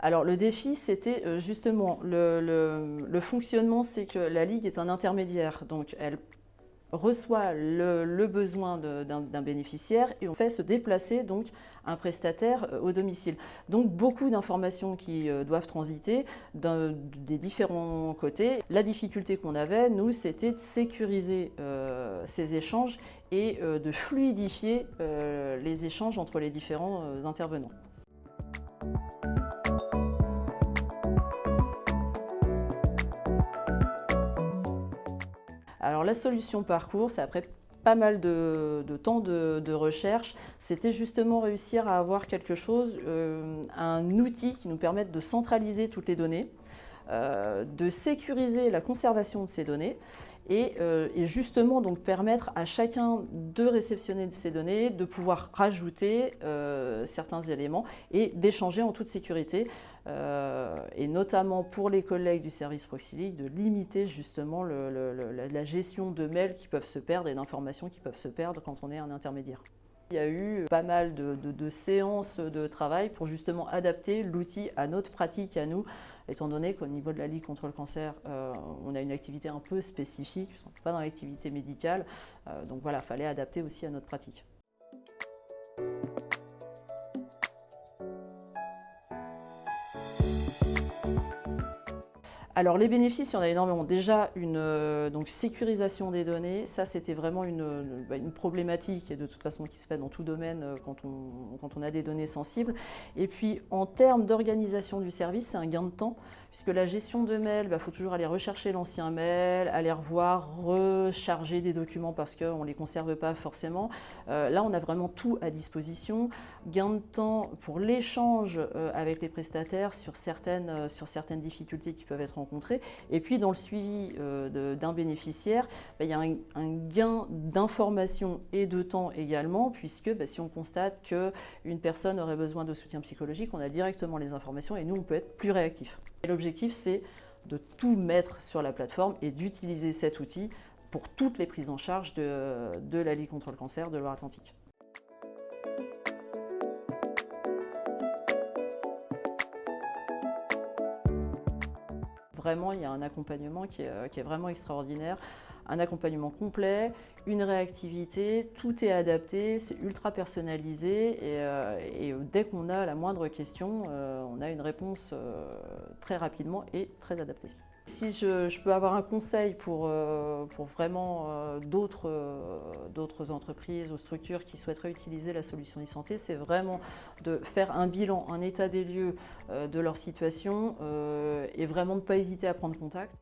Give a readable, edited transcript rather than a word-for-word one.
Alors le défi, c'était justement le fonctionnement, c'est que la Ligue est un intermédiaire, donc elle reçoit le besoin d'un bénéficiaire et on fait se déplacer donc un prestataire au domicile. Donc beaucoup d'informations qui doivent transiter des différents côtés. La difficulté qu'on avait, nous, c'était de sécuriser ces échanges et de fluidifier les échanges entre les différents intervenants. Alors la solution parcours, c'est après pas mal de temps de recherche, c'était justement réussir à avoir quelque chose, un outil qui nous permette de centraliser toutes les données, de sécuriser la conservation de ces données et justement donc permettre à chacun de réceptionner ces données, de pouvoir rajouter certains éléments et d'échanger en toute sécurité et notamment pour les collègues du service Proxilic de limiter justement la gestion de mails qui peuvent se perdre et d'informations qui peuvent se perdre quand on est un intermédiaire. Il y a eu pas mal de séances de travail pour justement adapter l'outil à notre pratique, à nous, étant donné qu'au niveau de la Ligue contre le cancer, on a une activité un peu spécifique, on n'est pas dans l'activité médicale, donc voilà, il fallait adapter aussi à notre pratique. Alors les bénéfices, il y en a énormément. Déjà, une donc, sécurisation des données, ça c'était vraiment une problématique et de toute façon qui se fait dans tout domaine quand on a des données sensibles. Et puis en termes d'organisation du service, c'est un gain de temps puisque la gestion de mails, il faut toujours aller rechercher l'ancien mail, aller revoir, recharger des documents parce qu'on ne les conserve pas forcément. Là, on a vraiment tout à disposition. Gain de temps pour l'échange avec les prestataires sur certaines difficultés qui peuvent être rencontrées. Et puis dans le suivi d'un bénéficiaire, il y a un gain d'information et de temps également, puisque si on constate qu'une personne aurait besoin de soutien psychologique, on a directement les informations et nous, on peut être plus réactif. L'objectif, c'est de tout mettre sur la plateforme et d'utiliser cet outil pour toutes les prises en charge de la Ligue contre le cancer de Loire-Atlantique. Vraiment, il y a un accompagnement qui est vraiment extraordinaire, un accompagnement complet, une réactivité, tout est adapté, c'est ultra personnalisé et dès qu'on a la moindre question, on a une réponse très rapidement et très adaptée. Si je peux avoir un conseil pour vraiment d'autres entreprises ou structures qui souhaiteraient utiliser la solution e-santé, c'est vraiment de faire un bilan, un état des lieux de leur situation et vraiment de ne pas hésiter à prendre contact.